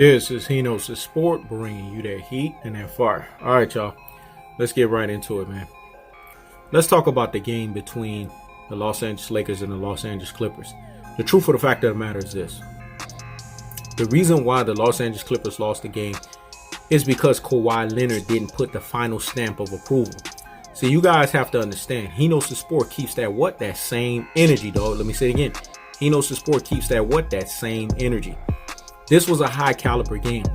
This is Hino's the Sport, bringing you that heat and that fire. All right, y'all. Let's get right into it, man. Let's talk about the game between the Los Angeles Lakers and the Los Angeles Clippers. The truth of the fact of the matter is this. The reason why the Los Angeles Clippers lost the game is because Kawhi Leonard didn't put the final stamp of approval. So you guys have to understand, Hino's the Sport keeps that same energy, dog. Let me say it again. Hino's the Sport keeps that same energy. This was a high caliber game.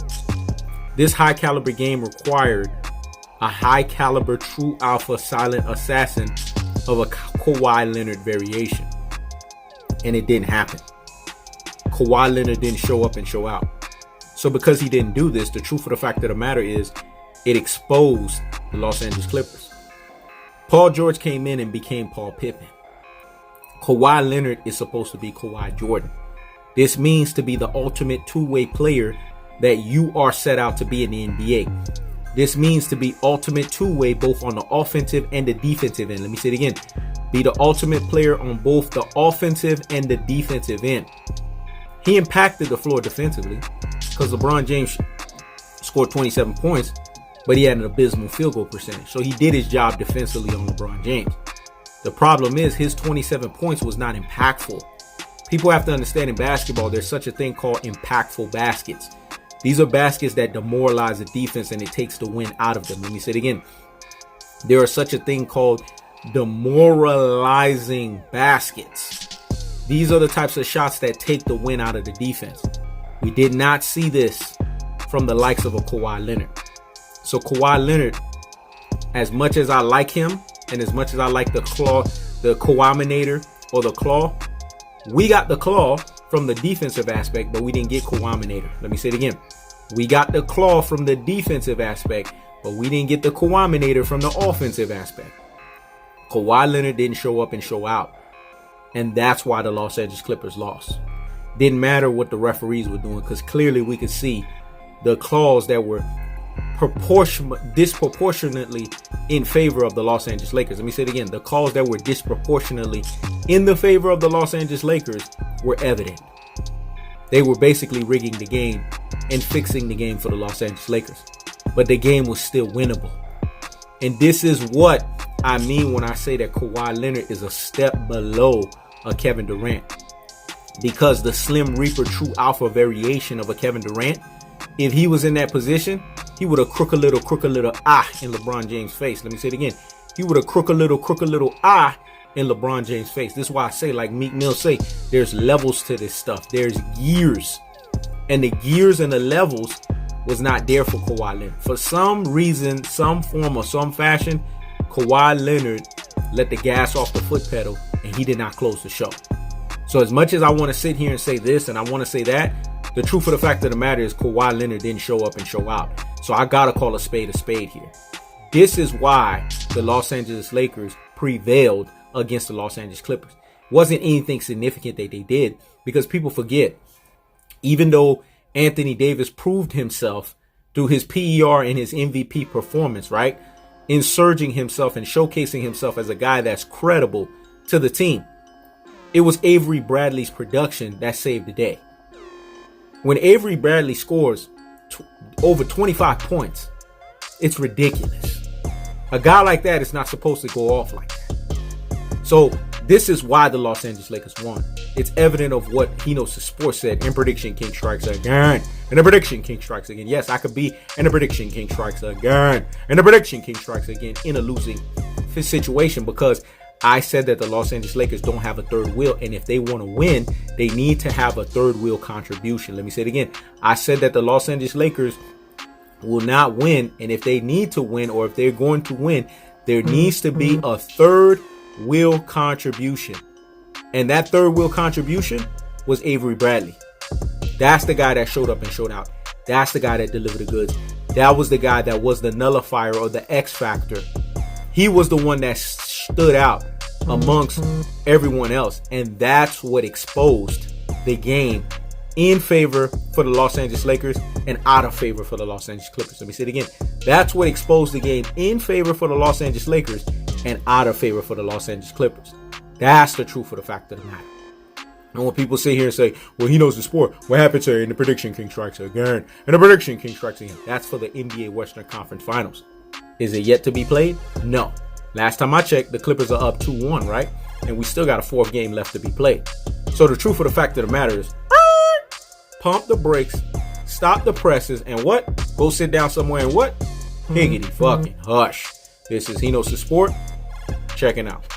This high caliber game required a high caliber true alpha silent assassin of a Kawhi Leonard variation. And it didn't happen. Kawhi Leonard didn't show up and show out. So because he didn't do this, the truth of the fact of the matter is it exposed the Los Angeles Clippers. Paul George came in and became Paul Pippen. Kawhi Leonard is supposed to be Kawhi Jordan. This means to be the ultimate two-way player that you are set out to be in the NBA. This means to be ultimate two-way both on the offensive and the defensive end. Let me say it again. Be the ultimate player on both the offensive and the defensive end. He impacted the floor defensively because LeBron James scored 27 points, but he had an abysmal field goal percentage. So he did his job defensively on LeBron James. The problem is his 27 points was not impactful. People have to understand in basketball, there's such a thing called impactful baskets. These are baskets that demoralize the defense and it takes the win out of them. Let me say it again. There is such a thing called demoralizing baskets. These are the types of shots that take the win out of the defense. We did not see this from the likes of a Kawhi Leonard. So Kawhi Leonard, as much as I like him and as much as I like the Kawhi-minator or the claw, we got the claw from the defensive aspect, but we didn't get Kawhi-minator. Let me say it again. We got the claw from the defensive aspect, but we didn't get the Kawhi-minator from the offensive aspect. Kawhi Leonard didn't show up and show out. And that's why the Los Angeles Clippers lost. Didn't matter what the referees were doing, because clearly we could see the claws that were disproportionately in favor of the Los Angeles Lakers. Let me say it again. The calls that were disproportionately in the favor of the Los Angeles Lakers were evident. They were basically rigging the game and fixing the game for the Los Angeles Lakers. But the game was still winnable. And this is what I mean when I say that Kawhi Leonard is a step below a Kevin Durant. Because the Slim Reaper true alpha variation of a Kevin Durant, if he was in that position, he would have crook a little in LeBron James' face. Let me say it again. He would have crook a little in LeBron James' face. This is why I say, like Meek Mill say, there's levels to this stuff. There's gears. And the gears and the levels was not there for Kawhi Leonard. For some reason, some form or some fashion, Kawhi Leonard let the gas off the foot pedal and he did not close the show. So as much as I want to sit here and say this and I want to say that, the truth of the fact of the matter is Kawhi Leonard didn't show up and show out. So I got to call a spade here. This is why the Los Angeles Lakers prevailed against the Los Angeles Clippers. It wasn't anything significant that they did, because people forget, even though Anthony Davis proved himself through his PER and his MVP performance, right? Insurging himself and showcasing himself as a guy that's credible to the team. It was Avery Bradley's production that saved the day. When Avery Bradley scores over 25 points, it's ridiculous. A guy like that is not supposed to go off like that. So this is why the Los Angeles Lakers won. It's evident of what Hino's the Sport said. In prediction, King strikes again. In a prediction, King strikes again. Yes, I could be in a prediction, King strikes again. In a prediction, King strikes again in a losing situation, because I said that the Los Angeles Lakers don't have a third wheel, and if they want to win, they need to have a third wheel contribution. Let me say it again. I said that the Los Angeles Lakers will not win, and if they need to win, or if they're going to win, there needs to be a third wheel contribution. And that third wheel contribution was Avery Bradley. That's the guy that showed up and showed out. That's the guy that delivered the goods. That was the guy that was the nullifier or the X factor. He was the one that stood out amongst everyone else. And that's what exposed the game in favor for the Los Angeles Lakers and out of favor for the Los Angeles Clippers. Let me say it again. That's what exposed the game in favor for the Los Angeles Lakers and out of favor for the Los Angeles Clippers. That's the truth of the fact of the matter. And when people sit here and say, well, he knows the sport, what happened to her? And the prediction king strikes again. And the prediction king strikes again. That's for the NBA Western Conference Finals. Is it yet to be played? No. Last time I checked, the Clippers are up 2-1, right? And we still got a 4th game left to be played. So the truth of the fact of the matter is, pump the brakes, stop the presses, and what? Go sit down somewhere and what? Higgity fucking hush. This is He Knows the Sport. Checking out.